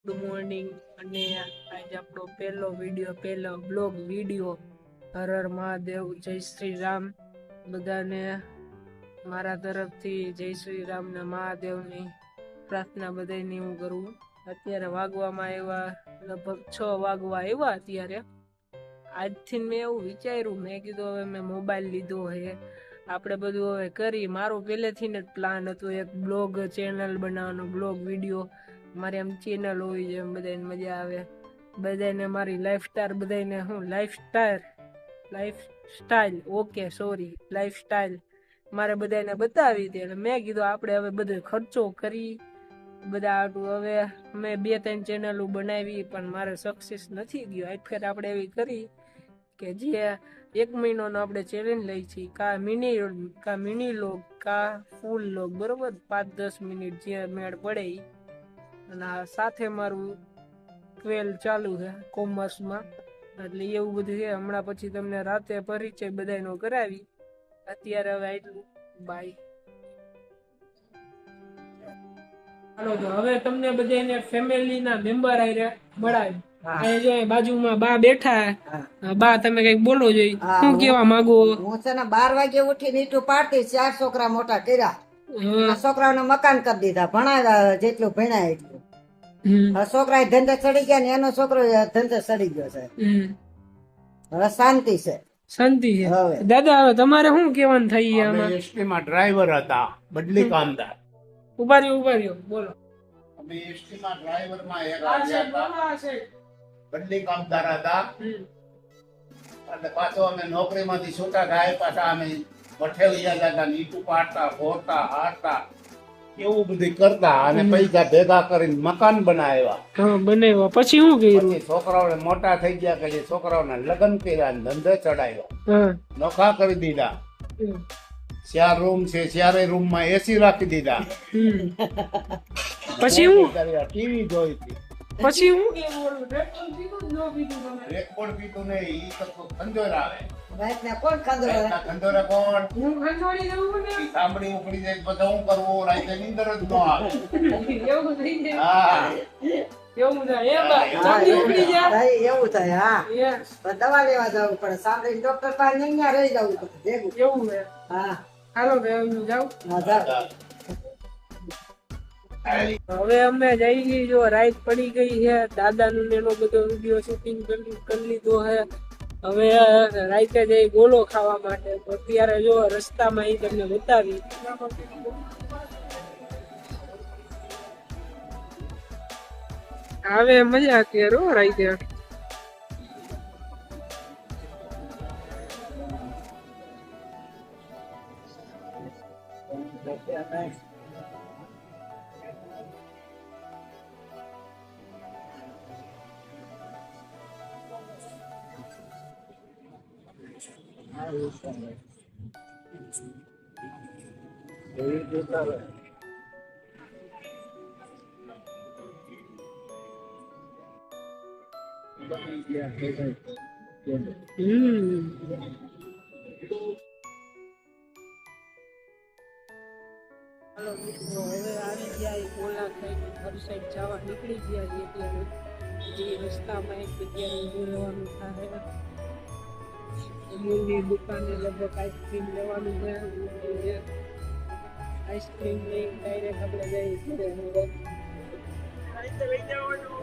Good morning અને આજે આપણો પહેલો બ્લોગ વિડીયો હર હર મહાદેવ જય શ્રી રામ બધાને મારા તરફથી જય શ્રી રામ ને મહાદેવની પ્રાર્થના બધાની હું કરું. અત્યારે વાગવામાં આવ્યા લગભગ 6 વાગવા આવ્યા. અત્યારે આજથી મેં એવું વિચાર્યું, મેં કીધું હવે મેં મોબાઈલ લીધો હે, આપણે બધું હવે કરી. મારો પહેલેથી જ પ્લાન હતો એક બ્લોગ ચેનલ બનાવવાનો, બ્લોગ વિડીયો. મારી આમ ચેનલ હોવી જોઈએ, બધાને મજા આવે, બધાને મારી લાઈફસ્ટાઈલ મારે બધાને બતાવી હતી. એટલે મેં કીધું આપણે હવે બધો ખર્ચો કરી બધા આટલું. હવે મેં 2-3 ચેનલો બનાવી પણ મારે સક્સેસ નથી ગયો. આ ફેર આપણે એવી કરી કે જે 1 મહિનાનો આપણે ચેલેન્જ લઈ છીએ, કા મિની લોગ કા ફૂલ લોગ, બરોબર, 5-10 મિનિટ જે મેળ પડે. અને સાથે મારું 12 ચાલુ છે કોમર્સમાં, એટલે એવું બધું છે. હમણાં પછી તમને રાતે પરિચય બધાનો કરાવી. અત્યારે હવે આટલું, બાય. હાલો તો હવે તમને બધાને ફેમિલીના મેમ્બર આઈ મળાય. અહીંયા બાજુમાં બા બેઠા. બા તમે કઈક બોલો જોઈએ, શું કેવા માંગો? હું છે ને 12 વાગે ઉઠીને ઈટું પાડતી, 4 છોકરા મોટા કર્યા, છોકરાઓને મકાન કરી દીધા, ભણાવ્યા જેટલું ભણ્યા એટલું. છોકરા ધંધે ચડી ગયા ને એનો છોકરો ધંધે ચડી ગયો છે. હવે શાંતિ છે. દાદા હવે તમારે શું કેવાનું થઈ? અમે એસટી માં ડ્રાઈવર હતા, બદલી કામદાર. ઉભા રહ્યો બોલો. અમે એસટી માં ડ્રાઈવર માં બદલી કામદાર હતા. એટલે પાછો અમે નોકરી માંથી છૂટા થાય પાછા અમે મઠેલિયા જતા, ઈટું પાડતા, ફોડતા, હારતા, એવું બધું કરતા અને પૈસા ભેગા કરીને મકાન બનાવ્યા. પછી શું કર્યું? છોકરાઓને મોટા થઈ ગયા કે છોકરાઓને લગ્ન કર્યા, ધંધે ચડાવ્યા, નોખા કરી દીધા. 4 રૂમ છે, 4 રૂમ માં એસી રાખી દીધા. પછી હું ટીવી જોઈ હતી. પછી હું રેકોર્ડ પીધું નહીં, ઈ તો ખંજોર આવે. રાતના કોણ ખંદોરા? ખંજોરા કોણ? હું ખંજોરી દઉં ને, સાંભળી ઉપડી જાય બધા હું કરવું, રાતે નીંદર જ ન આવે. એવું થઈ જાય. હા, એવું થાય. એ બા જલ્દી ઉપડી જા. એવું થાય. હા, યસ, પણ દવા લેવા જવું પડે, સાંભળીને ડોક્ટર પાસે અહીંયા રહી જવું પડે ભેગું. એવું હે. હા, હાલો બે હું જાઉં. હા, જાઓ. હવે અમે જઈ ગઈ, જો રાત પડી ગઈ છે. દાદાનું એનો બધો વિડીયો શૂટિંગ કરી લીધો છે. હવે રાતે જઈ ગોલો ખાવા માટે. અત્યારે જો રસ્તામાં એ તમને બતાવી. હવે મજા કરો રાતે. હાલો મિત્રો, હવે આવી ગયા કોલા ખાઈને ઘર સાઈડ જવા નીકળી ગયા છે. અત્યારે જે રસ્તામાં એક જગ્યાએ ઊભું રહેવાનું થાય. અમૂલની દુકાને લગભગ આઈસ્ક્રીમ લેવાનું છે. આઈસ્ક્રીમ લઈ ડાયરેક્ટ આપણે જઈએ ઘરે. લઈ જવાનું.